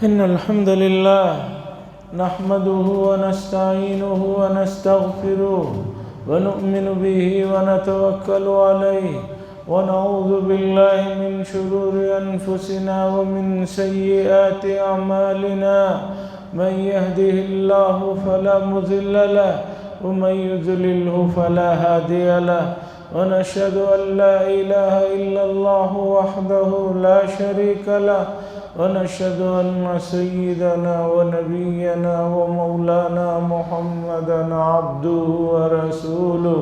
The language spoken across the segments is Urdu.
إن الحمد لله نحمده ونستعينه ونستغفره ونؤمن به ونتوكل عليه ونعوذ بالله من شرور أنفسنا ومن سيئات أعمالنا من يهده الله فلا مضل له ومن يضلله فلا هادي له ونشهد أن لا إله إلا الله وحده لا شريك له ونشهد أن سيدنا ونبينا ومولانا محمدا عبده ورسوله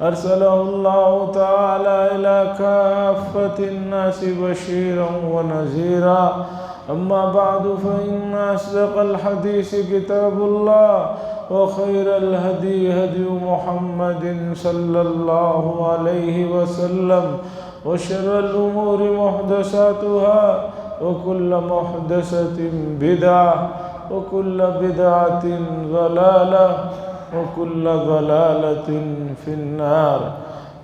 أرسله الله تعالى إلى كافة الناس بشيرا ونذيرا أما بعد فإن أصدق الحديث كتاب الله وخير الهدي هدي محمد صلى الله عليه وسلم وشر الأمور محدثاتها وكل محدثة بدعة وكل بدعة ضلالة وكل ضلالة في النار.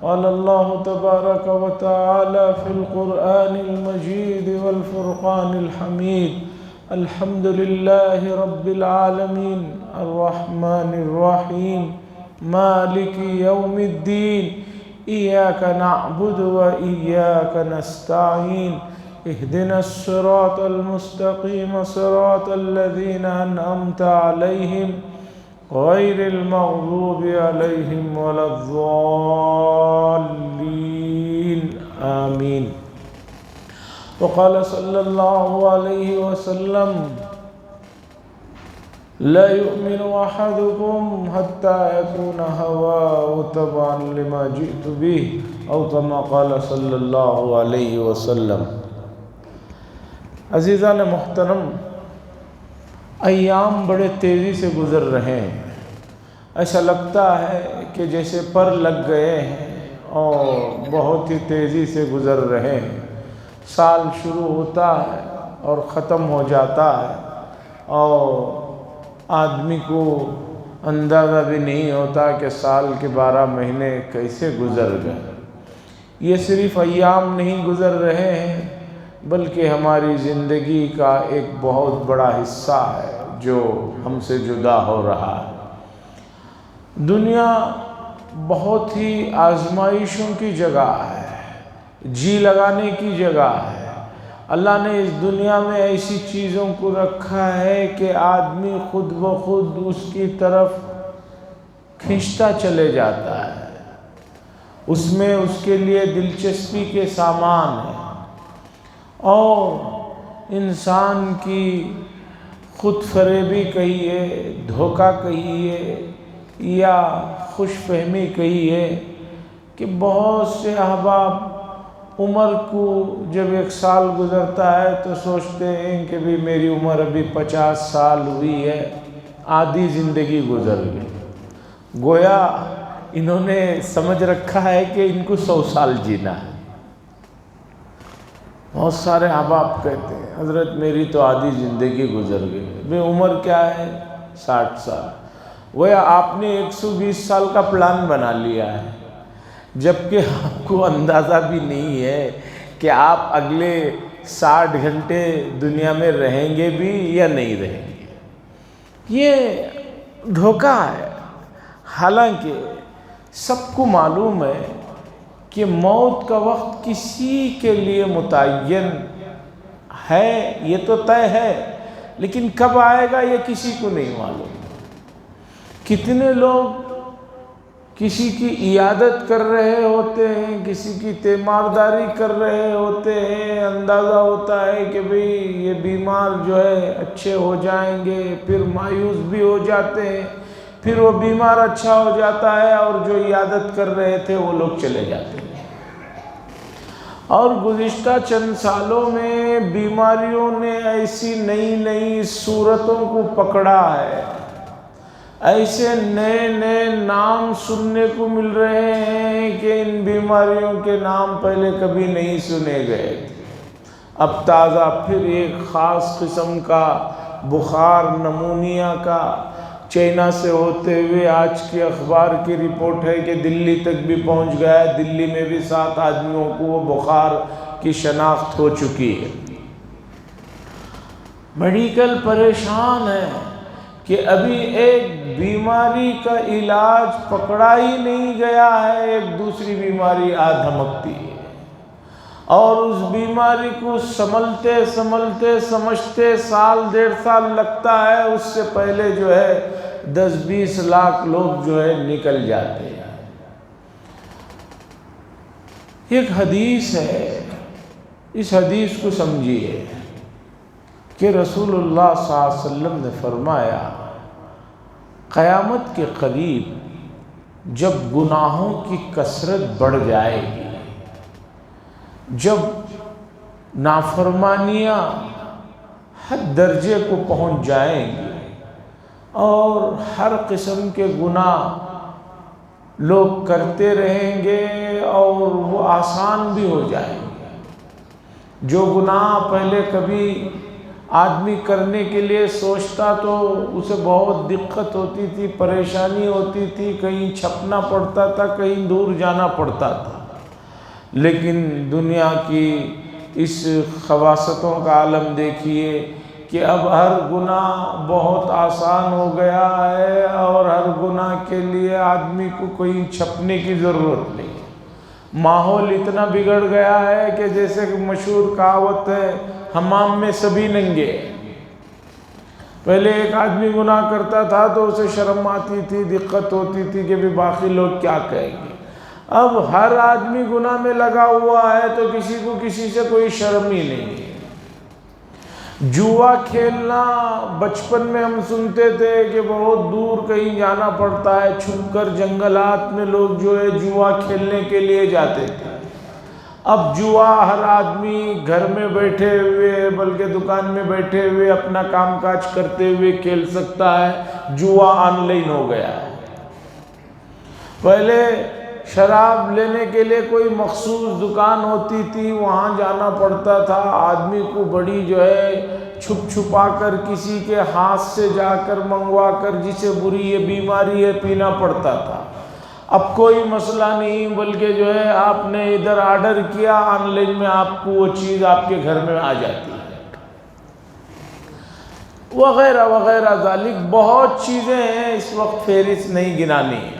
قال الله تبارك وتعالى في القرآن المجيد والفرقان الحميد: الحمد لله رب العالمين الرحمن الرحيم مالك يوم الدين إياك نعبد وإياك نستعين اهدنا الصراط المستقيم صراط الذين أنعمت عليهم غير المغضوب عليهم ولا الضالين آمين. وقال صلى الله عليه وسلم: لا يؤمن أحدكم حتى يكون هواه تبعا لما جئت به أو كما قال صلی اللہ علیہ وسلم. عزیزان محترم، ایام بڑے تیزی سے گزر رہے ہیں. ایسا لگتا ہے کہ جیسے پر لگ گئے ہیں اور بہت ہی تیزی سے گزر رہے ہیں. سال شروع ہوتا ہے اور ختم ہو جاتا ہے اور آدمی کو اندازہ بھی نہیں ہوتا کہ سال کے 12 مہینے کیسے گزر گئے. یہ صرف ایام نہیں گزر رہے ہیں بلکہ ہماری زندگی کا ایک بہت بڑا حصہ ہے جو ہم سے جدا ہو رہا ہے. دنیا بہت ہی آزمائشوں کی جگہ ہے، جی لگانے کی جگہ ہے. اللہ نے اس دنیا میں ایسی چیزوں کو رکھا ہے کہ آدمی خود بخود اس کی طرف کھنچتا چلے جاتا ہے. اس میں اس کے لیے دلچسپی کے سامان ہیں اور انسان کی خود فریبی کہیے، دھوکہ کہیے یا خوش فہمی کہیے کہ بہت سے احباب عمر کو جب 1 سال گزرتا ہے تو سوچتے ہیں کہ بھی میری عمر ابھی 50 سال ہوئی ہے، آدھی زندگی گزر گئی. گویا انہوں نے سمجھ رکھا ہے کہ ان کو 100 سال جینا ہے. بہت سارے احباب کہتے ہیں حضرت میری تو آدھی زندگی گزر گئی. بے عمر کیا ہے؟ 60 سال. گویا آپ نے 120 سال کا پلان بنا لیا ہے جبکہ آپ کو اندازہ بھی نہیں ہے کہ آپ اگلے 60 گھنٹے دنیا میں رہیں گے بھی یا نہیں رہیں گے. یہ دھوکہ ہے. حالانکہ سب کو معلوم ہے کہ موت کا وقت کسی کے لیے متعین ہے، یہ تو طے ہے، لیکن کب آئے گا یہ کسی کو نہیں معلوم. کتنے لوگ کسی کی عیادت کر رہے ہوتے ہیں، کسی کی تیمارداری کر رہے ہوتے ہیں، اندازہ ہوتا ہے کہ بھئی یہ بیمار جو ہے اچھے ہو جائیں گے، پھر مایوس بھی ہو جاتے ہیں، پھر وہ بیمار اچھا ہو جاتا ہے اور جو عیادت کر رہے تھے وہ لوگ چلے جاتے ہیں. اور گزشتہ چند سالوں میں بیماریوں نے ایسی نئی نئی صورتوں کو پکڑا ہے، ایسے نئے نئے نام سننے کو مل رہے ہیں کہ ان بیماریوں کے نام پہلے کبھی نہیں سنے گئے تھے. اب تازہ پھر ایک خاص قسم کا بخار نمونیا کا چائنا سے ہوتے ہوئے آج کے اخبار کی رپورٹ ہے کہ دلی تک بھی پہنچ گیا ہے. دلی میں بھی 7 آدمیوں کو وہ بخار کی شناخت ہو چکی ہے. میڈیکل پریشان ہے کہ ابھی ایک بیماری کا علاج پکڑا ہی نہیں گیا ہے، ایک دوسری بیماری آ دھمکتی ہے، اور اس بیماری کو سنبھلتے سنبھلتے سمجھتے سال 1.5 سال لگتا ہے، اس سے پہلے جو ہے 10-20 لاکھ لوگ جو ہے نکل جاتے ہیں۔ ایک حدیث ہے، اس حدیث کو سمجھیے کہ رسول اللہ صلی اللہ علیہ وسلم نے فرمایا قیامت کے قریب جب گناہوں کی کثرت بڑھ جائے گی، جب نافرمانیاں حد درجے کو پہنچ جائیں گی اور ہر قسم کے گناہ لوگ کرتے رہیں گے اور وہ آسان بھی ہو جائیں گے، جو گناہ پہلے کبھی آدمی کرنے کے لیے سوچتا تو اسے بہت دقت ہوتی تھی، پریشانی ہوتی تھی، کہیں چھپنا پڑتا تھا، کہیں دور جانا پڑتا تھا، لیکن دنیا کی اس خواصتوں کا عالم دیکھیے کہ اب ہر گناہ بہت آسان ہو گیا ہے اور ہر گناہ کے لیے آدمی کو کوئی چھپنے کی ضرورت نہیں۔ ماحول اتنا بگڑ گیا ہے کہ جیسے کہ مشہور کہاوت ہے، حمام میں سبھی ننگے۔ پہلے ایک آدمی گناہ کرتا تھا تو اسے شرم آتی تھی، دقت ہوتی تھی کہ بھی باقی لوگ کیا کہیں گے۔ اب ہر آدمی گناہ میں لگا ہوا ہے تو کسی کو کسی سے کوئی شرم ہی نہیں ہے۔ جوا کھیلنا بچپن میں ہم سنتے تھے کہ بہت دور کہیں جانا پڑتا ہے، چھپ کر جنگلات میں لوگ جو ہے جوا کھیلنے کے لیے جاتے تھے۔ اب جوا ہر آدمی گھر میں بیٹھے ہوئے بلکہ دکان میں بیٹھے ہوئے اپنا کام کاج کرتے ہوئے کھیل سکتا ہے، جوا آن لائن ہو گیا ہے۔ پہلے شراب لینے کے لیے کوئی مخصوص دکان ہوتی تھی، وہاں جانا پڑتا تھا، آدمی کو بڑی جو ہے چھپ چھپا کر کسی کے ہاتھ سے جا کر منگوا کر جسے بری یہ بیماری ہے پینا پڑتا تھا۔ اب کوئی مسئلہ نہیں، بلکہ جو ہے آپ نے ادھر آرڈر کیا، آن لائن میں آپ کو وہ چیز آپ کے گھر میں آ جاتی ہے، وغیرہ وغیرہ ذالک بہت چیزیں ہیں، اس وقت فہرست نہیں گنانی ہے۔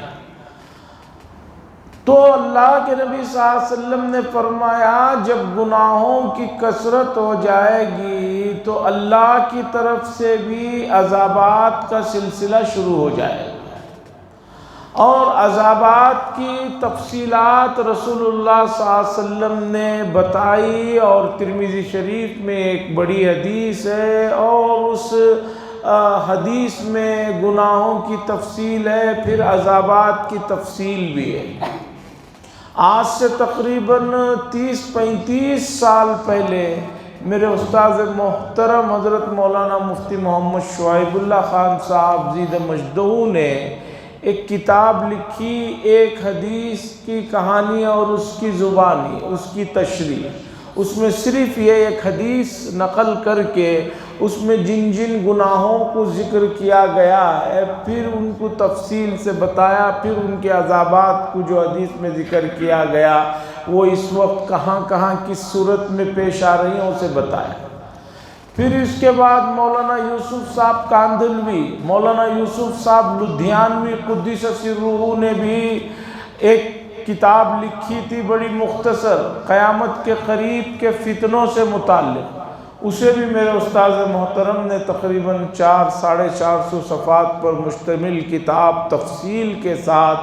تو اللہ کے نبی صلی اللہ علیہ وسلم نے فرمایا جب گناہوں کی کثرت ہو جائے گی تو اللہ کی طرف سے بھی عذابات کا سلسلہ شروع ہو جائے گا، اور عذابات کی تفصیلات رسول اللہ صلی اللہ علیہ وسلم نے بتائی، اور ترمذی شریف میں ایک بڑی حدیث ہے، اور اس حدیث میں گناہوں کی تفصیل ہے، پھر عذابات کی تفصیل بھی ہے۔ آج سے تقریباً 30-35 سال پہلے میرے استاد محترم حضرت مولانا مفتی محمد شعیب اللہ خان صاحب زیدہ مجدہ نے ایک کتاب لکھی، ایک حدیث کی کہانی اور اس کی زبانی، اس کی تشریح۔ اس میں صرف یہ ایک حدیث نقل کر کے اس میں جن جن گناہوں کو ذکر کیا گیا ہے پھر ان کو تفصیل سے بتایا، پھر ان کے عذابات کو جو حدیث میں ذکر کیا گیا وہ اس وقت کہاں کہاں کس صورت میں پیش آ رہی ہیں اسے بتایا۔ پھر اس کے بعد مولانا یوسف صاحب کاندھلوی، مولانا یوسف صاحب لدھیانوی قدس سرہ نے بھی ایک کتاب لکھی تھی بڑی مختصر، قیامت کے قریب کے فتنوں سے متعلق، اسے بھی میرے استاد محترم نے تقریباً 400-450 صفحات پر مشتمل کتاب تفصیل کے ساتھ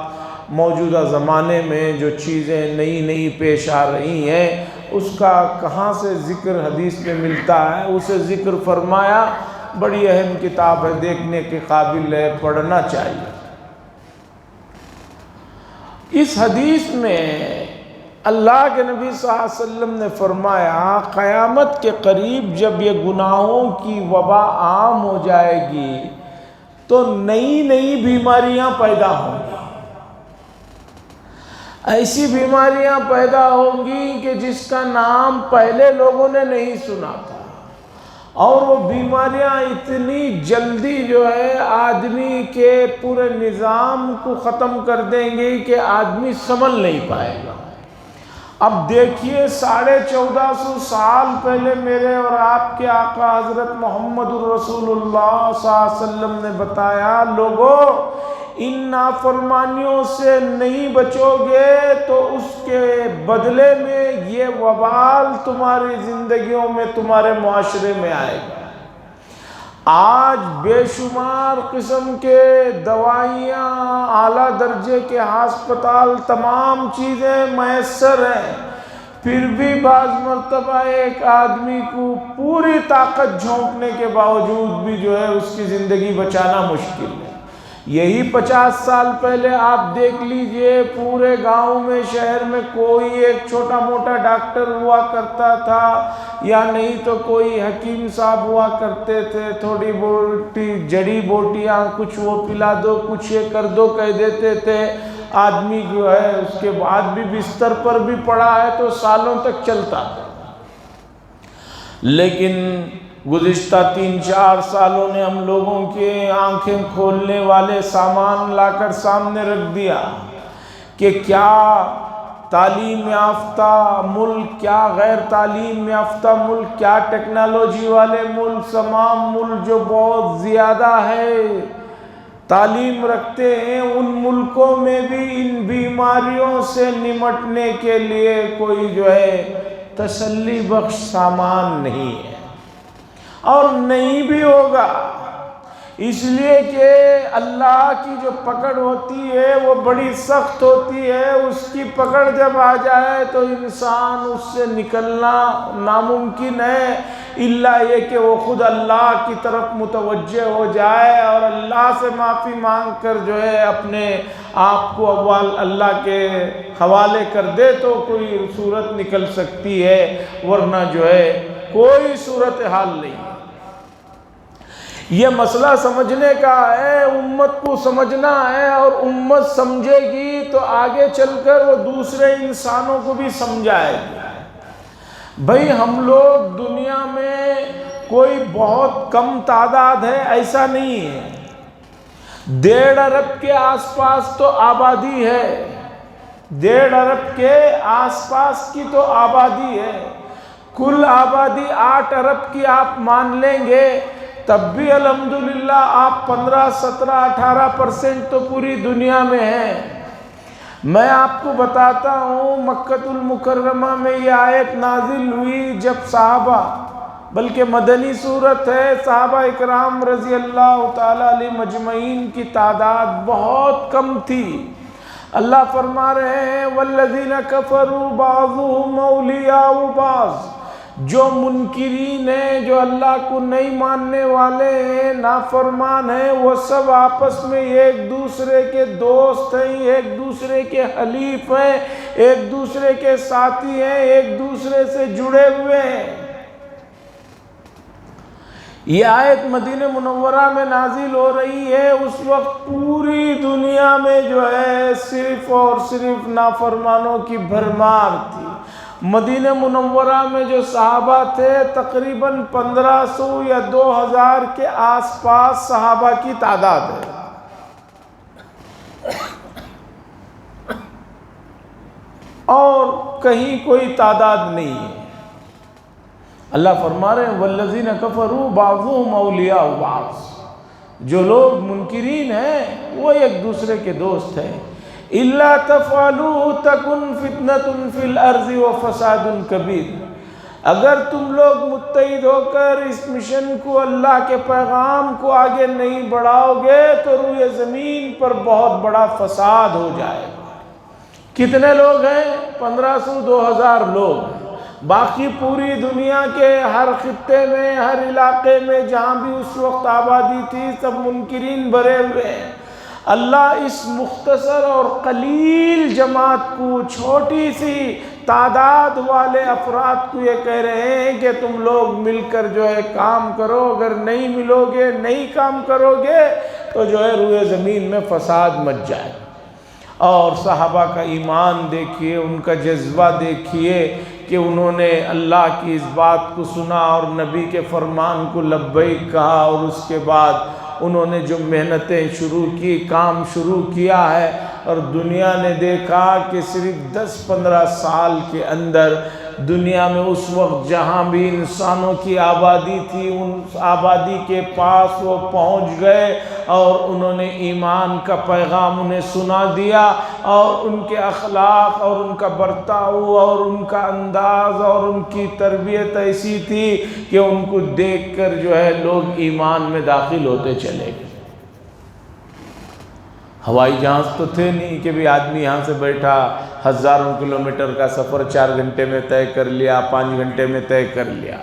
موجودہ زمانے میں جو چیزیں نئی نئی پیش آ رہی ہیں اس کا کہاں سے ذکر حدیث میں ملتا ہے اسے ذکر فرمایا۔ بڑی اہم کتاب ہے، دیکھنے کے قابل ہے، پڑھنا چاہیے۔ اس حدیث میں اللہ کے نبی صلی اللہ علیہ وسلم نے فرمایا قیامت کے قریب جب یہ گناہوں کی وبا عام ہو جائے گی تو نئی نئی بیماریاں پیدا ہوں گی، ایسی بیماریاں پیدا ہوں گی کہ جس کا نام پہلے لوگوں نے نہیں سنا تھا، اور وہ بیماریاں اتنی جلدی جو ہے آدمی کے پورے نظام کو ختم کر دیں گی کہ آدمی سنبھل نہیں پائے گا۔ اب دیکھیے 1450 سال پہلے میرے اور آپ کے آقا حضرت محمد الرسول اللہ صلی اللہ علیہ وسلم نے بتایا، لوگوں ان نافرمانیوں سے نہیں بچو گے تو اس کے بدلے میں یہ وبال تمہاری زندگیوں میں، تمہارے معاشرے میں آئے گا۔ آج بے شمار قسم کے دوائیاں، اعلیٰ درجے کے ہسپتال، تمام چیزیں میسر ہیں، پھر بھی بعض مرتبہ ایک آدمی کو پوری طاقت جھونکنے کے باوجود بھی جو ہے اس کی زندگی بچانا مشکل ہے۔ یہی 50 سال پہلے آپ دیکھ لیجئے، پورے گاؤں میں، شہر میں کوئی ایک چھوٹا موٹا ڈاکٹر ہوا کرتا تھا، یا نہیں تو کوئی حکیم صاحب ہوا کرتے تھے، تھوڑی بوٹی جڑی بوٹیاں کچھ وہ پلا دو، کچھ یہ کر دو کہہ دیتے تھے، آدمی جو ہے اس کے بعد بھی بستر پر بھی پڑا ہے تو سالوں تک چلتا تھا۔ لیکن گزشتہ 3-4 سالوں نے ہم لوگوں کے آنکھیں کھولنے والے سامان لا کر سامنے رکھ دیا کہ کیا تعلیم یافتہ ملک، کیا غیر تعلیم یافتہ ملک، کیا ٹیکنالوجی والے ملک، تمام ملک جو بہت زیادہ ہے تعلیم رکھتے ہیں، ان ملکوں میں بھی ان بیماریوں سے نمٹنے کے لیے کوئی جو ہے تسلی بخش سامان نہیں ہے، اور نہیں بھی ہوگا، اس لیے کہ اللہ کی جو پکڑ ہوتی ہے وہ بڑی سخت ہوتی ہے۔ اس کی پکڑ جب آ جائے تو انسان اس سے نکلنا ناممکن ہے، الا یہ کہ وہ خود اللہ کی طرف متوجہ ہو جائے اور اللہ سے معافی مانگ کر جو ہے اپنے آپ کو اللہ کے حوالے کر دے تو کوئی صورت نکل سکتی ہے، ورنہ جو ہے کوئی صورتحال نہیں۔ یہ مسئلہ سمجھنے کا ہے، امت کو سمجھنا ہے، اور امت سمجھے گی تو آگے چل کر وہ دوسرے انسانوں کو بھی سمجھائے گی۔ بھئی ہم لوگ دنیا میں کوئی بہت کم تعداد ہے ایسا نہیں ہے، 1.5 ارب کے آس پاس تو آبادی ہے، 1.5 ارب کے آس پاس کی تو آبادی ہے، کل آبادی 8 ارب کی آپ مان لیں گے تب بھی الحمدللہ آپ 15, 17, 18% تو پوری دنیا میں ہیں۔ میں آپ کو بتاتا ہوں، مکہ المکرمہ میں یہ آیت نازل ہوئی جب صحابہ، بلکہ مدنی صورت ہے، صحابہ اکرام رضی اللہ تعالیٰ علیہ مجمعین کی تعداد بہت کم تھی۔ اللہ فرما رہے ہیں والذین کفروا بعضهم اولیاء بعض، جو منکرین ہیں، جو اللہ کو نہیں ماننے والے ہیں، نافرمان ہیں، وہ سب آپس میں ایک دوسرے کے دوست ہیں، ایک دوسرے کے حلیف ہیں، ایک دوسرے کے ساتھی ہیں، ایک دوسرے سے جڑے ہوئے ہیں۔ یہ آیت مدینہ منورہ میں نازل ہو رہی ہے، اس وقت پوری دنیا میں جو ہے صرف اور صرف نافرمانوں کی بھرمار تھی۔ مدینہ منورہ میں جو صحابہ تھے تقریباً 1500 یا 2000 کے آس پاس صحابہ کی تعداد ہے، اور کہیں کوئی تعداد نہیں ہے۔ اللہ فرما رہے ہیں والذین کفروا بعضهم اولیاء بعض، جو لوگ منکرین ہیں وہ ایک دوسرے کے دوست ہیں۔ الا تفعلوا تکن فتنۃ فی الارض وفساد کبیر، اگر تم لوگ متحد ہو کر اس مشن کو، اللہ کے پیغام کو آگے نہیں بڑھاؤ گے تو روئے زمین پر بہت بڑا فساد ہو جائے گا۔ کتنے لوگ ہیں؟ 1500 2000 لوگ، باقی پوری دنیا کے ہر خطے میں، ہر علاقے میں جہاں بھی اس وقت آبادی تھی سب منکرین بھرے ہوئے ہیں۔ اللہ اس مختصر اور قلیل جماعت کو، چھوٹی سی تعداد والے افراد کو یہ کہہ رہے ہیں کہ تم لوگ مل کر جو ہے کام کرو، اگر نہیں ملو گے، نہیں کام کرو گے تو جو ہے روئے زمین میں فساد مچ جائے۔ اور صحابہ کا ایمان دیکھیے، ان کا جذبہ دیکھیے کہ انہوں نے اللہ کی اس بات کو سنا اور نبی کے فرمان کو لبیک کہا، اور اس کے بعد انہوں نے جو محنتیں شروع کی، کام شروع کیا ہے، اور دنیا نے دیکھا کہ صرف 10-15 سال کے اندر دنیا میں اس وقت جہاں بھی انسانوں کی آبادی تھی ان آبادی کے پاس وہ پہنچ گئے اور انہوں نے ایمان کا پیغام انہیں سنا دیا، اور ان کے اخلاق اور ان کا برتاؤ اور ان کا انداز اور ان کی تربیت ایسی تھی کہ ان کو دیکھ کر جو ہے لوگ ایمان میں داخل ہوتے چلے گئے۔ ہوائی جہاز تو تھے نہیں کہ بھی آدمی یہاں سے بیٹھا ہزاروں کلومیٹر کا سفر 4 گھنٹے میں طے کر لیا، 5 گھنٹے میں طے کر لیا۔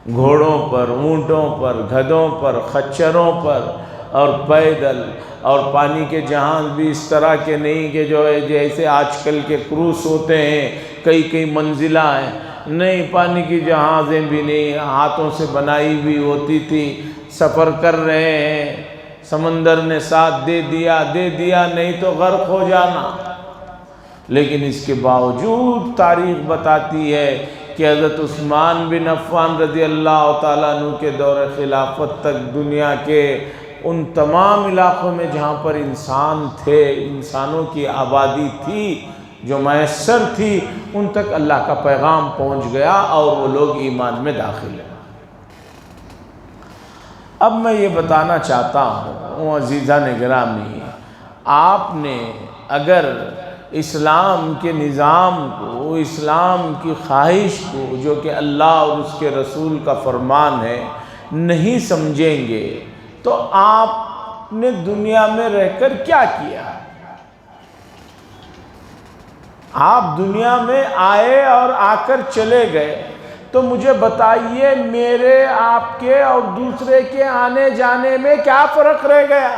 گھوڑوں پر، اونٹوں پر، گدھوں پر، خچروں پر اور پیدل، اور پانی کے جہاز بھی اس طرح کے نہیں کہ جو ہے جیسے آج کل کے کروز ہوتے ہیں کئی منزلہ ہیں، نہیں، پانی کی جہازیں بھی نہیں، ہاتھوں سے بنائی ہوئی ہوتی تھی۔ سفر کر رہے ہیں، سمندر نے ساتھ دے دیا نہیں تو غرق ہو جانا۔ لیکن اس کے باوجود تاریخ بتاتی ہے کہ حضرت عثمان بن عفان رضی اللہ تعالیٰ عنہ کے دور خلافت تک دنیا کے ان تمام علاقوں میں جہاں پر انسان تھے، انسانوں کی آبادی تھی جو میسر تھی، ان تک اللہ کا پیغام پہنچ گیا اور وہ لوگ ایمان میں داخل ہیں۔ اب میں یہ بتانا چاہتا ہوں عزیزان گرامی، آپ نے اگر اسلام کے نظام کو، اسلام کی خواہش کو جو کہ اللہ اور اس کے رسول کا فرمان ہے نہیں سمجھیں گے تو آپ نے دنیا میں رہ کر کیا کیا؟ آپ دنیا میں آئے اور آ کر چلے گئے، تو مجھے بتائیے میرے، آپ کے اور دوسرے کے آنے جانے میں کیا فرق رہ گیا؟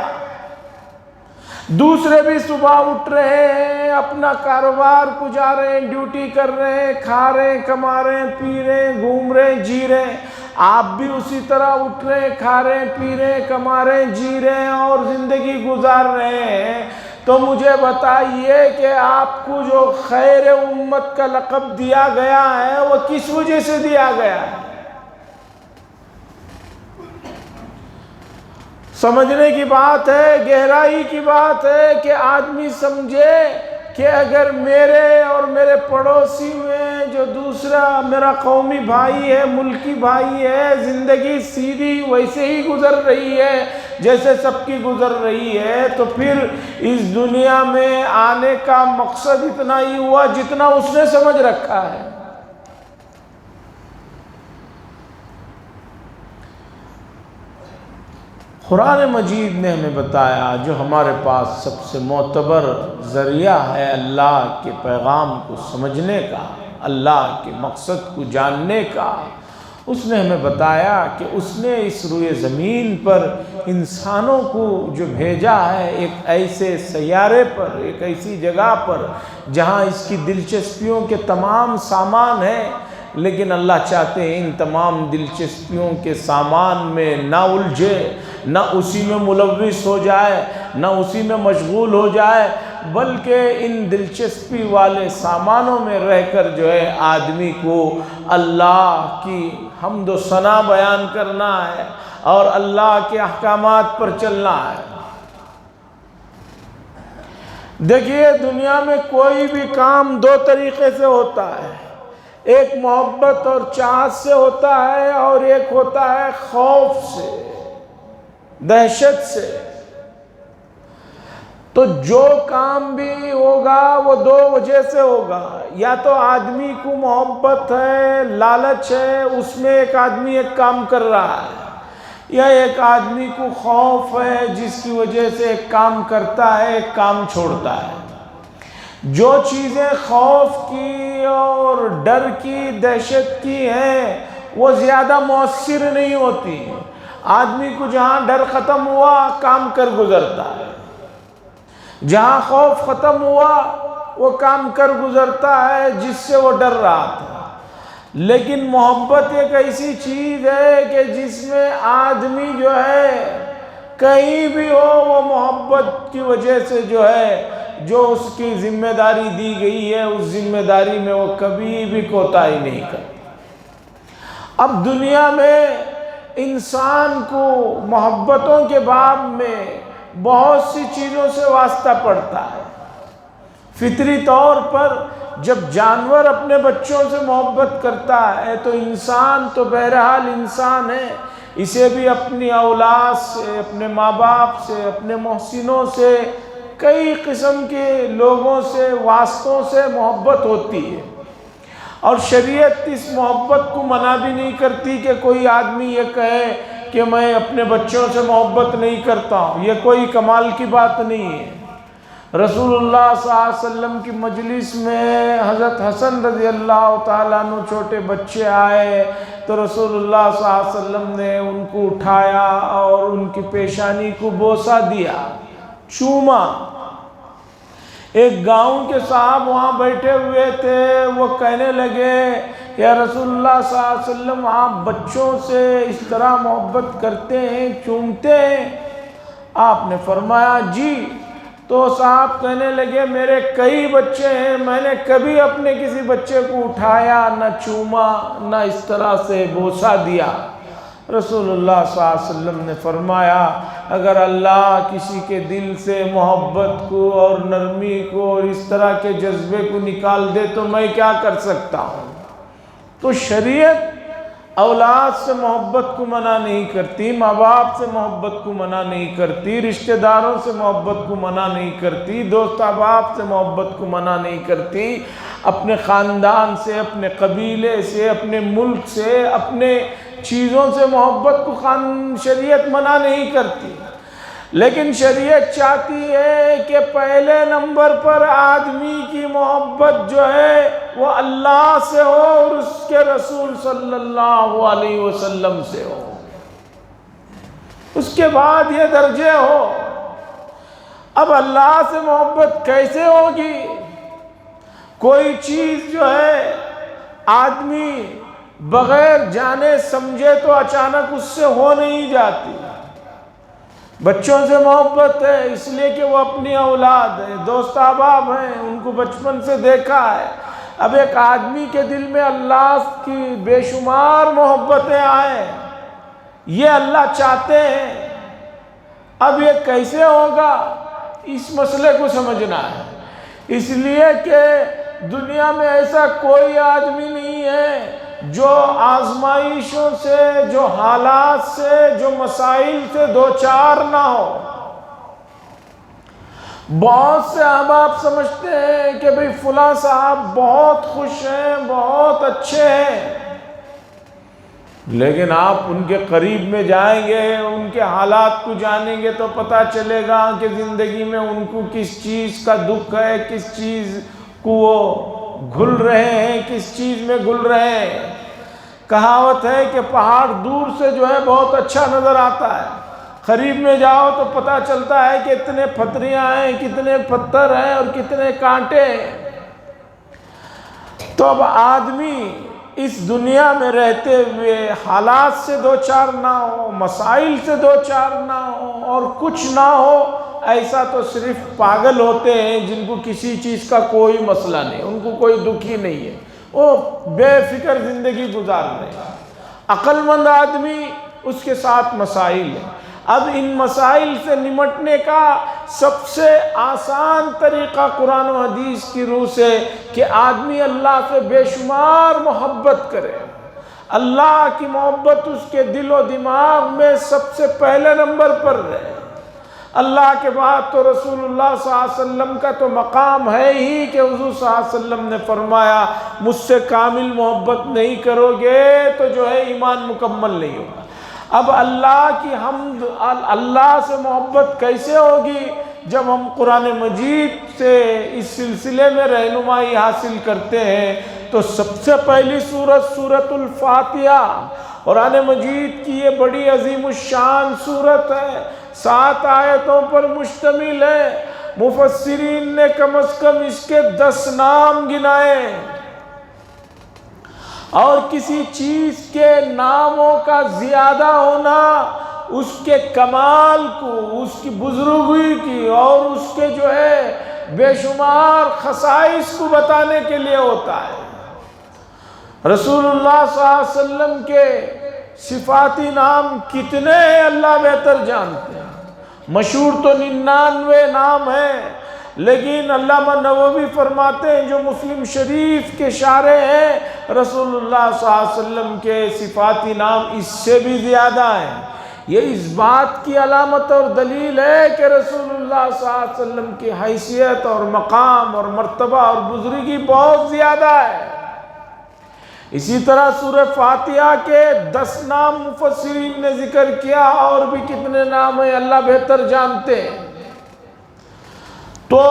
دوسرے بھی صبح اٹھ رہے ہیں، اپنا کاروبار کو جا رہے ہیں، ڈیوٹی کر رہے ہیں، کھا رہے ہیں، کما رہے ہیں، پی رہے ہیں، گھوم رہے ہیں، جی رہے ہیں۔ آپ بھی اسی طرح اٹھ رہے ہیں، کھا رہے ہیں، پی رہے ہیں، کما رہے ہیں، جی رہے ہیں اور زندگی گزار رہے ہیں۔ تو مجھے بتائیے کہ آپ کو جو خیر امت کا لقب دیا گیا ہے وہ کس وجہ سے دیا گیا ہے؟ سمجھنے کی بات ہے، گہرائی کی بات ہے کہ آدمی سمجھے کہ اگر میرے اور میرے پڑوسی میں جو دوسرا میرا قومی بھائی ہے، ملکی بھائی ہے، زندگی سیدھی ویسے ہی گزر رہی ہے جیسے سب کی گزر رہی ہے، تو پھر اس دنیا میں آنے کا مقصد اتنا ہی ہوا جتنا اس نے سمجھ رکھا ہے۔ قرآن مجید نے ہمیں بتایا، جو ہمارے پاس سب سے معتبر ذریعہ ہے اللہ کے پیغام کو سمجھنے کا، اللہ کے مقصد کو جاننے کا، اس نے ہمیں بتایا کہ اس نے اس روئے زمین پر انسانوں کو جو بھیجا ہے ایک ایسے سیارے پر، ایک ایسی جگہ پر جہاں اس کی دلچسپیوں کے تمام سامان ہیں، لیکن اللہ چاہتے ہیں ان تمام دلچسپیوں کے سامان میں نہ الجھے، نہ اسی میں ملوث ہو جائے، نہ اسی میں مشغول ہو جائے، بلکہ ان دلچسپی والے سامانوں میں رہ کر جو ہے آدمی کو اللہ کی حمد و ثنا بیان کرنا ہے اور اللہ کے احکامات پر چلنا ہے۔ دیکھیے دنیا میں کوئی بھی کام دو طریقے سے ہوتا ہے، ایک محبت اور چاہت سے ہوتا ہے اور ایک ہوتا ہے خوف سے، دہشت سے۔ تو جو کام بھی ہوگا وہ دو وجہ سے ہوگا، یا تو آدمی کو محبت ہے، لالچ ہے، اس میں ایک آدمی ایک کام کر رہا ہے، یا ایک آدمی کو خوف ہے جس کی وجہ سے ایک کام کرتا ہے، ایک کام چھوڑتا ہے۔ جو چیزیں خوف کی اور ڈر کی، دہشت کی ہیں وہ زیادہ مؤثر نہیں ہوتی۔ آدمی کو جہاں ڈر ختم ہوا کام کر گزرتا ہے، جہاں خوف ختم ہوا وہ کام کر گزرتا ہے جس سے وہ ڈر رہا تھا۔ لیکن محبت ایک ایسی چیز ہے کہ جس میں آدمی جو ہے کہیں بھی ہو وہ محبت کی وجہ سے جو ہے جو اس کی ذمہ داری دی گئی ہے اس ذمہ داری میں وہ کبھی بھی کوتاہی نہیں کرتا۔ اب دنیا میں انسان کو محبتوں کے باب میں بہت سی چیزوں سے واسطہ پڑتا ہے۔ فطری طور پر جب جانور اپنے بچوں سے محبت کرتا ہے تو انسان تو بہرحال انسان ہے، اسے بھی اپنی اولاد سے، اپنے ماں باپ سے، اپنے محسنوں سے، کئی قسم کے لوگوں سے، واسطوں سے محبت ہوتی ہے، اور شریعت اس محبت کو منع بھی نہیں کرتی کہ کوئی آدمی یہ کہے کہ میں اپنے بچوں سے محبت نہیں کرتا ہوں، یہ کوئی کمال کی بات نہیں ہے۔ رسول اللہ صلی اللہ علیہ وسلم کی مجلس میں حضرت حسن رضی اللہ تعالیٰ عنہ چھوٹے بچے آئے تو رسول اللہ صلی اللہ علیہ وسلم نے ان کو اٹھایا اور ان کی پیشانی کو بوسہ دیا، چوما۔ ایک گاؤں کے صاحب وہاں بیٹھے ہوئے تھے، وہ کہنے لگے یا رسول اللہ صلی اللہ علیہ وسلم آپ بچوں سے اس طرح محبت کرتے ہیں، چومتے ہیں؟ آپ نے فرمایا جی۔ تو صاحب کہنے لگے میرے کئی بچے ہیں، میں نے کبھی اپنے کسی بچے کو اٹھایا نہ چوما نہ اس طرح سے بوسہ دیا۔ رسول اللہ صلی اللہ علیہ وسلم نے فرمایا اگر اللہ کسی کے دل سے محبت کو اور نرمی کو اور اس طرح کے جذبے کو نکال دے تو میں کیا کر سکتا ہوں؟ تو شریعت اولاد سے محبت کو منع نہیں کرتی، ماں باپ سے محبت کو منع نہیں کرتی، رشتہ داروں سے محبت کو منع نہیں کرتی، دوست احباب سے محبت کو منع نہیں کرتی، اپنے خاندان سے، اپنے قبیلے سے، اپنے ملک سے، اپنے چیزوں سے محبت کو شریعت منع نہیں کرتی۔ لیکن شریعت چاہتی ہے کہ پہلے نمبر پر آدمی کی محبت جو ہے وہ اللہ سے ہو اور اس کے رسول صلی اللہ علیہ وسلم سے ہو، اس کے بعد یہ درجے ہو۔ اب اللہ سے محبت کیسے ہوگی؟ کوئی چیز جو ہے آدمی بغیر جانے سمجھے تو اچانک اس سے ہو نہیں جاتی۔ بچوں سے محبت ہے اس لیے کہ وہ اپنی اولاد ہے، دوست احباب ہیں، ان کو بچپن سے دیکھا ہے۔ اب ایک آدمی کے دل میں اللہ کی بے شمار محبتیں آئیں، یہ اللہ چاہتے ہیں۔ اب یہ کیسے ہوگا؟ اس مسئلے کو سمجھنا ہے، اس لیے کہ دنیا میں ایسا کوئی آدمی نہیں ہے جو آزمائشوں سے، جو حالات سے، جو مسائل سے دوچار نہ ہو۔ بہت سے احباب سمجھتے ہیں کہ بھئی فلاں صاحب بہت خوش ہیں، بہت اچھے ہیں، لیکن آپ ان کے قریب میں جائیں گے، ان کے حالات کو جانیں گے تو پتہ چلے گا کہ زندگی میں ان کو کس چیز کا دکھ ہے، کس چیز کو وہ گھل رہے ہیں، کس چیز میں گھل رہے ہیں۔ کہاوت ہے کہ پہاڑ دور سے جو ہے بہت اچھا نظر آتا ہے، قریب میں جاؤ تو پتہ چلتا ہے کہ اتنے پتھریاں ہیں، کتنے پتھر ہیں اور کتنے کانٹے ہیں۔ تو اب آدمی اس دنیا میں رہتے ہوئے حالات سے دوچار نہ ہو، مسائل سے دوچار نہ ہو اور کچھ نہ ہو، ایسا تو صرف پاگل ہوتے ہیں جن کو کسی چیز کا کوئی مسئلہ نہیں، ان کو کوئی دکھ ہی نہیں ہے، وہ بے فکر زندگی گزار رہے ہیں۔ عقل مند آدمی اس کے ساتھ مسائل ہیں۔ اب ان مسائل سے نمٹنے کا سب سے آسان طریقہ قرآن و حدیث کی روح سے کہ آدمی اللہ سے بے شمار محبت کرے، اللہ کی محبت اس کے دل و دماغ میں سب سے پہلے نمبر پر رہے۔ اللہ کے بعد تو رسول اللہ صلی اللہ علیہ وسلم کا تو مقام ہے ہی کہ حضور صلی اللہ علیہ وسلم نے فرمایا مجھ سے کامل محبت نہیں کرو گے تو جو ہے ایمان مکمل نہیں ہوگا۔ اب اللہ کی حمد، اللہ سے محبت کیسے ہوگی؟ جب ہم قرآن مجید سے اس سلسلے میں رہنمائی حاصل کرتے ہیں تو سب سے پہلی سورت الفاتحہ، قرآن مجید کی یہ بڑی عظیم الشان سورت ہے، 7 آیتوں پر مشتمل ہے۔ مفسرین نے کم از کم اس کے 10 نام گنائے، اور کسی چیز کے ناموں کا زیادہ ہونا اس کے کمال کو، اس کی بزرگی کی اور اس کے جو ہے بے شمار خصائص کو بتانے کے لیے ہوتا ہے۔ رسول اللہ صلی اللہ علیہ وسلم کے صفاتی نام کتنے ہیں اللہ بہتر جانتے ہیں، مشہور تو 99 نام ہیں، لیکن علامہ نووی فرماتے ہیں جو مسلم شریف کے شارح ہیں رسول اللہ صلی اللہ علیہ وسلم کے صفاتی نام اس سے بھی زیادہ ہیں۔ یہ اس بات کی علامت اور دلیل ہے کہ رسول اللہ صلی اللہ علیہ وسلم کی حیثیت اور مقام اور مرتبہ اور بزرگی بہت زیادہ ہے۔ اسی طرح سورہ فاتحہ کے 10 نام مفسرین نے ذکر کیا، اور بھی کتنے نام ہیں اللہ بہتر جانتے ہیں۔ تو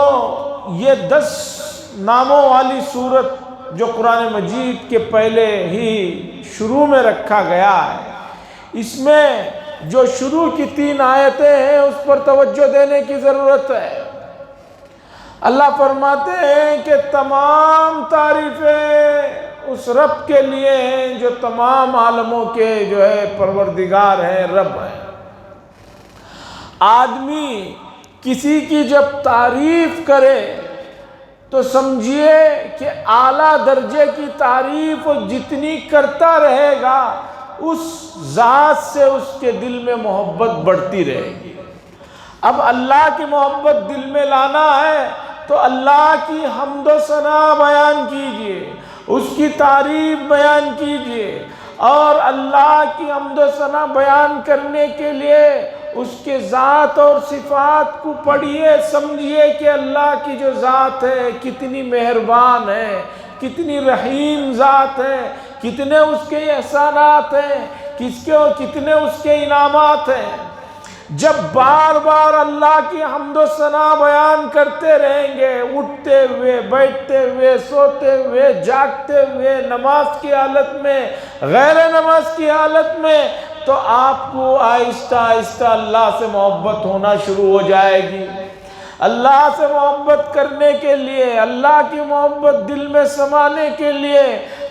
یہ 10 ناموں والی سورت جو قرآن مجید کے پہلے ہی شروع میں رکھا گیا ہے، اس میں جو شروع کی 3 آیتیں ہیں اس پر توجہ دینے کی ضرورت ہے۔ اللہ فرماتے ہیں کہ تمام تعریفیں اس رب کے لیے ہیں جو تمام عالموں کے جو ہے پروردگار ہیں، رب ہیں۔ آدمی کسی کی جب تعریف کرے تو سمجھیے کہ اعلیٰ درجے کی تعریف وہ جتنی کرتا رہے گا اس ذات سے اس کے دل میں محبت بڑھتی رہے گی۔ اب اللہ کی محبت دل میں لانا ہے تو اللہ کی حمد و ثنا بیان کیجئے، اس کی تعریف بیان کیجئے، اور اللہ کی حمد و ثنا بیان کرنے کے لیے اس کے ذات اور صفات کو پڑھیے، سمجھیے کہ اللہ کی جو ذات ہے کتنی مہربان ہے، کتنی رحیم ذات ہے، کتنے اس کے احسانات ہیں، کتنے اس کے انعامات ہیں۔ جب بار بار اللہ کی حمد و ثنا بیان کرتے رہیں گے، اٹھتے ہوئے، بیٹھتے ہوئے، سوتے ہوئے، جاگتے ہوئے، نماز کی حالت میں، غیر نماز کی حالت میں، تو آپ کو آہستہ آہستہ اللہ سے محبت ہونا شروع ہو جائے گی۔ اللہ سے محبت کرنے کے لیے، اللہ کی محبت دل میں سمانے کے لیے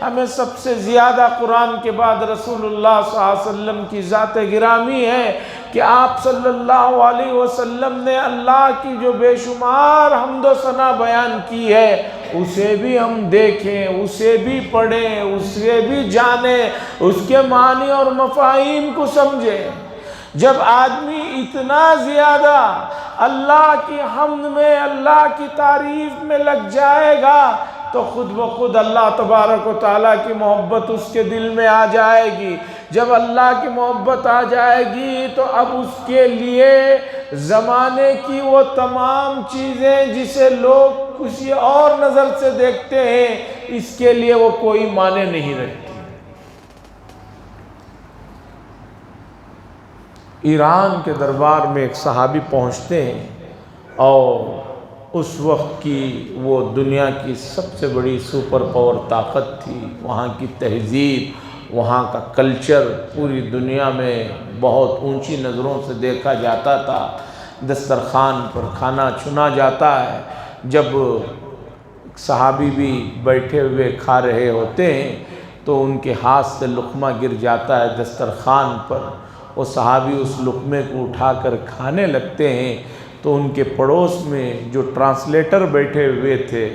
ہمیں سب سے زیادہ قرآن کے بعد رسول اللہ صلی اللہ علیہ وسلم کی ذات گرامی ہے کہ آپ صلی اللہ علیہ وسلم نے اللہ کی جو بے شمار حمد و ثنا بیان کی ہے اسے بھی ہم دیکھیں، اسے بھی پڑھیں، اسے بھی جانیں، اس کے معنی اور مفاہیم کو سمجھیں۔ جب آدمی اتنا زیادہ اللہ کی حمد میں، اللہ کی تعریف میں لگ جائے گا تو خود بخود اللہ تبارک و تعالیٰ کی محبت اس کے دل میں آ جائے گی۔ جب اللہ کی محبت آ جائے گی تو اب اس کے لیے زمانے کی وہ تمام چیزیں جسے لوگ کسی اور نظر سے دیکھتے ہیں اس کے لیے وہ کوئی معنی نہیں رکھتی۔ ایران کے دربار میں ایک صحابی پہنچتے ہیں اور اس وقت کی وہ دنیا کی سب سے بڑی سپر پاور طاقت تھی۔ وہاں کی تہذیب، وہاں کا کلچر پوری دنیا میں بہت اونچی نظروں سے دیکھا جاتا تھا۔ دسترخوان پر کھانا چنا جاتا ہے، جب صحابی بھی بیٹھے ہوئے کھا رہے ہوتے ہیں تو ان کے ہاتھ سے لقمہ گر جاتا ہے دسترخوان پر، وہ صحابی اس لقمے کو اٹھا کر کھانے لگتے ہیں تو ان کے پڑوس میں جو ٹرانسلیٹر بیٹھے ہوئے تھے،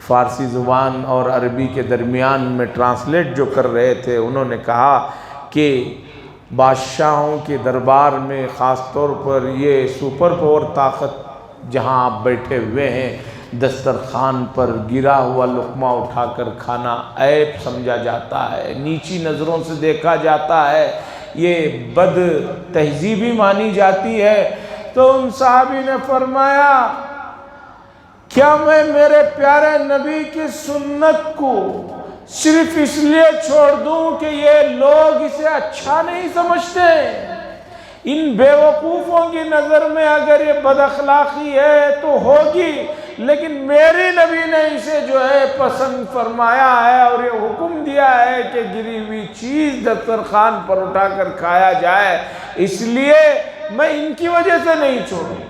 فارسی زبان اور عربی کے درمیان میں ٹرانسلیٹ جو کر رہے تھے، انہوں نے کہا کہ بادشاہوں کے دربار میں خاص طور پر یہ سپر پاور طاقت جہاں آپ بیٹھے ہوئے ہیں، دسترخوان پر گرا ہوا لقمہ اٹھا کر کھانا عیب سمجھا جاتا ہے، نیچی نظروں سے دیکھا جاتا ہے، یہ بد تہذیبی مانی جاتی ہے۔ تو ان صحابی نے فرمایا کیا میں میرے پیارے نبی کی سنت کو صرف اس لیے چھوڑ دوں کہ یہ لوگ اسے اچھا نہیں سمجھتے؟ ان بیوقوفوں کی نظر میں اگر یہ بد اخلاقی ہے تو ہوگی، لیکن میری نبی نے اسے جو ہے پسند فرمایا ہے اور یہ حکم دیا ہے کہ گری ہوئی چیز دسترخوان پر اٹھا کر کھایا جائے، اس لیے میں ان کی وجہ سے نہیں چھوڑوں۔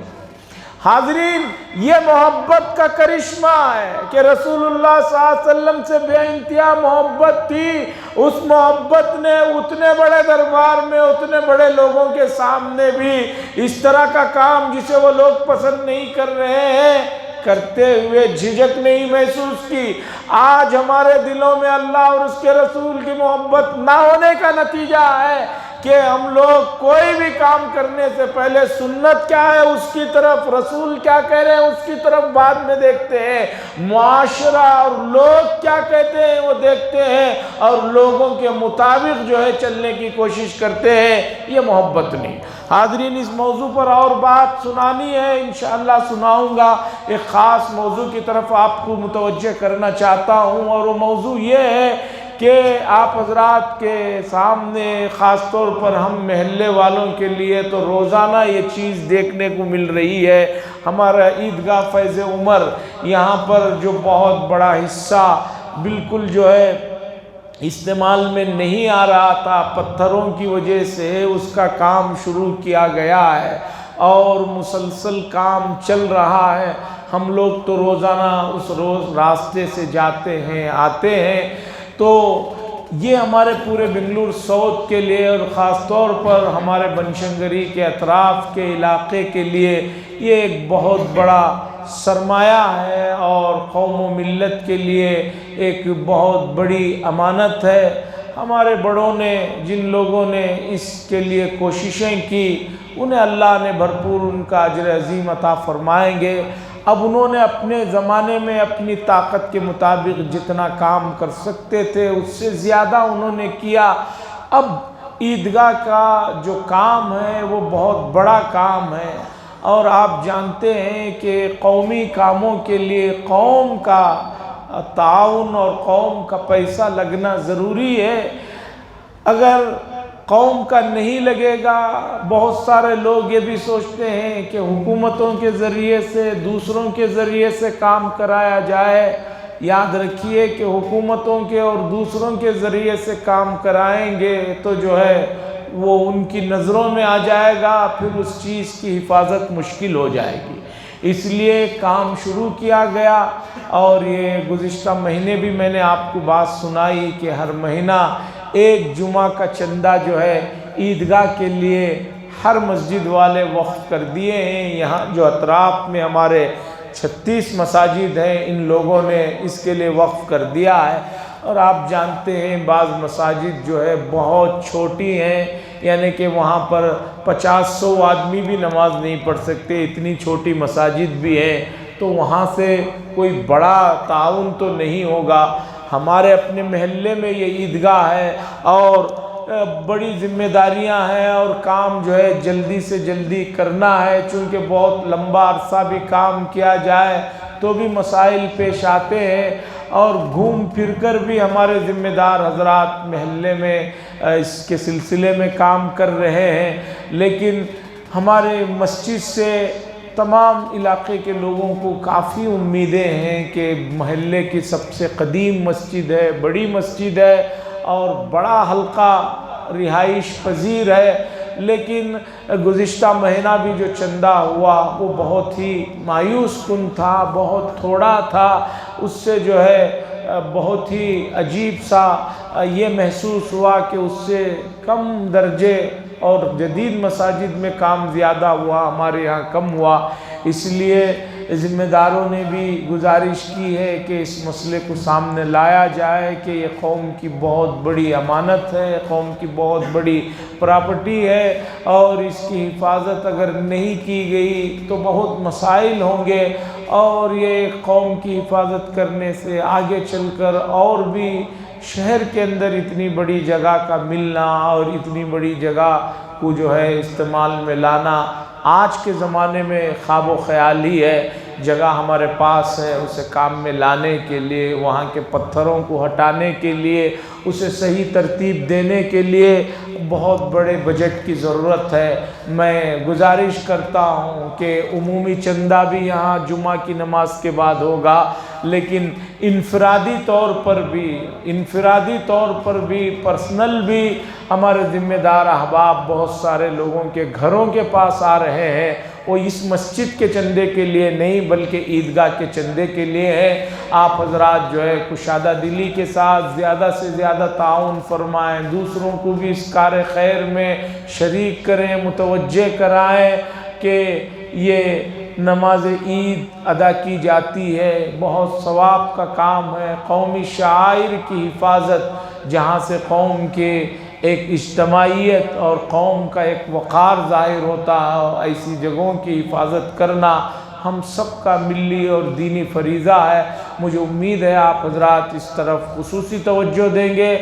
حاضرین، یہ محبت کا کرشمہ ہے کہ رسول اللہ صلی اللہ علیہ وسلم سے بے انتہا محبت تھی۔ اس محبت نے اتنے بڑے دربار میں، اتنے بڑے لوگوں کے سامنے بھی اس طرح کا کام جسے وہ لوگ پسند نہیں کر رہے ہیں کرتے ہوئے جھجک نہیں محسوس کی۔ آج ہمارے دلوں میں اللہ اور اس کے رسول کی محبت نہ ہونے کا نتیجہ ہے کہ ہم لوگ کوئی بھی کام کرنے سے پہلے سنت کیا ہے اس کی طرف، رسول کیا کہہ رہے ہیں اس کی طرف بعد میں دیکھتے ہیں، معاشرہ اور لوگ کیا کہتے ہیں وہ دیکھتے ہیں، اور لوگوں کے مطابق جو ہے چلنے کی کوشش کرتے ہیں، یہ محبت نہیں۔ حاضرین، اس موضوع پر اور بات سنانی ہے، انشاءاللہ سناؤں گا۔ ایک خاص موضوع کی طرف آپ کو متوجہ کرنا چاہتا ہوں، اور وہ موضوع یہ ہے کہ آپ حضرات کے سامنے خاص طور پر ہم محلے والوں کے لیے تو روزانہ یہ چیز دیکھنے کو مل رہی ہے۔ ہمارا عیدگاہ فیض عمر یہاں پر جو بہت بڑا حصہ بالکل جو ہے استعمال میں نہیں آ رہا تھا، پتھروں کی وجہ سے اس کا کام شروع کیا گیا ہے اور مسلسل کام چل رہا ہے۔ ہم لوگ تو روزانہ اس روز راستے سے جاتے ہیں آتے ہیں، تو یہ ہمارے پورے بنگلور ساؤتھ کے لیے اور خاص طور پر ہمارے بنشنگری کے اطراف کے علاقے کے لیے یہ ایک بہت بڑا سرمایہ ہے، اور قوم و ملت کے لیے ایک بہت بڑی امانت ہے۔ ہمارے بڑوں نے، جن لوگوں نے اس کے لیے کوششیں کی، انہیں اللہ نے بھرپور ان کا اجر عظیم عطا فرمائیں گے۔ اب انہوں نے اپنے زمانے میں اپنی طاقت کے مطابق جتنا کام کر سکتے تھے اس سے زیادہ انہوں نے کیا۔ اب عیدگاہ کا جو کام ہے وہ بہت بڑا کام ہے، اور آپ جانتے ہیں کہ قومی کاموں کے لیے قوم کا تعاون اور قوم کا پیسہ لگنا ضروری ہے۔ اگر قوم کا نہیں لگے گا، بہت سارے لوگ یہ بھی سوچتے ہیں کہ حکومتوں کے ذریعے سے، دوسروں کے ذریعے سے کام کرایا جائے۔ یاد رکھیے کہ حکومتوں کے اور دوسروں کے ذریعے سے کام کرائیں گے تو جو ہے وہ ان کی نظروں میں آ جائے گا، پھر اس چیز کی حفاظت مشکل ہو جائے گی۔ اس لیے کام شروع کیا گیا، اور یہ گزشتہ مہینے بھی میں نے آپ کو بات سنائی کہ ہر مہینہ ایک جمعہ کا چندہ جو ہے عیدگاہ کے لیے ہر مسجد والے وقف کر دیے ہیں۔ یہاں جو اطراف میں ہمارے 36 مساجد ہیں، ان لوگوں نے اس کے لیے وقف کر دیا ہے۔ اور آپ جانتے ہیں بعض مساجد جو ہے بہت چھوٹی ہیں، یعنی کہ وہاں پر 50-100 آدمی بھی نماز نہیں پڑھ سکتے، اتنی چھوٹی مساجد بھی ہیں، تو وہاں سے کوئی بڑا تعاون تو نہیں ہوگا۔ ہمارے اپنے محلے میں یہ عیدگاہ ہے، اور بڑی ذمہ داریاں ہیں، اور کام جو ہے جلدی سے جلدی کرنا ہے، چونکہ بہت لمبا عرصہ بھی کام کیا جائے تو بھی مسائل پیش آتے ہیں، اور گھوم پھر کر بھی ہمارے ذمہ دار حضرات محلے میں اس کے سلسلے میں کام کر رہے ہیں۔ لیکن ہمارے مسجد سے تمام علاقے کے لوگوں کو کافی امیدیں ہیں کہ محلے کی سب سے قدیم مسجد ہے، بڑی مسجد ہے، اور بڑا حلقہ رہائش پذیر ہے، لیکن گزشتہ مہینہ بھی جو چندہ ہوا وہ بہت ہی مایوس کن تھا، بہت تھوڑا تھا۔ اس سے جو ہے بہت ہی عجیب سا یہ محسوس ہوا کہ اس سے کم درجے اور جدید مساجد میں کام زیادہ ہوا، ہمارے یہاں کم ہوا۔ اس لیے ذمہ داروں نے بھی گزارش کی ہے کہ اس مسئلے کو سامنے لایا جائے کہ یہ قوم کی بہت بڑی امانت ہے، قوم کی بہت بڑی پراپرٹی ہے، اور اس کی حفاظت اگر نہیں کی گئی تو بہت مسائل ہوں گے، اور یہ قوم کی حفاظت کرنے سے آگے چل کر اور بھی شہر کے اندر اتنی بڑی جگہ کا ملنا اور اتنی بڑی جگہ کو جو ہے استعمال میں لانا آج کے زمانے میں خواب و خیال ہی ہے۔ جگہ ہمارے پاس ہے، اسے کام میں لانے کے لیے، وہاں کے پتھروں کو ہٹانے کے لیے، اسے صحیح ترتیب دینے کے لیے بہت بڑے بجٹ کی ضرورت ہے۔ میں گزارش کرتا ہوں کہ عمومی چندہ بھی یہاں جمعہ کی نماز کے بعد ہوگا، لیکن انفرادی طور پر بھی پرسنل بھی ہمارے ذمہ دار احباب بہت سارے لوگوں کے گھروں کے پاس آ رہے ہیں، وہ اس مسجد کے چندے کے لیے نہیں بلکہ عیدگاہ کے چندے کے لیے ہے۔ آپ حضرات جو ہے کشادہ دلی کے ساتھ زیادہ سے زیادہ تعاون فرمائیں، دوسروں کو بھی اس کار خیر میں شریک کریں، متوجہ کرائیں کہ یہ نماز عید ادا کی جاتی ہے، بہت ثواب کا کام ہے۔ قومی شعائر کی حفاظت، جہاں سے قوم کے ایک اجتماعیت اور قوم کا ایک وقار ظاہر ہوتا ہے، اور ایسی جگہوں کی حفاظت کرنا ہم سب کا ملی اور دینی فریضہ ہے۔ مجھے امید ہے آپ حضرات اس طرف خصوصی توجہ دیں گے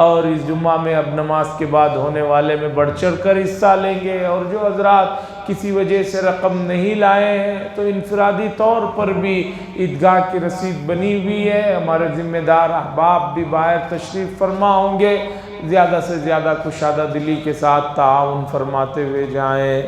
اور اس جمعہ میں اب نماز کے بعد ہونے والے میں بڑھ چڑھ کر حصہ لیں گے، اور جو حضرات کسی وجہ سے رقم نہیں لائے ہیں تو انفرادی طور پر بھی عیدگاہ کی رسید بنی ہوئی ہے، ہمارے ذمہ دار احباب بھی باہر تشریف فرما ہوں گے، زیادہ سے زیادہ کشادہ دلی کے ساتھ تعاون فرماتے ہوئے جائیں۔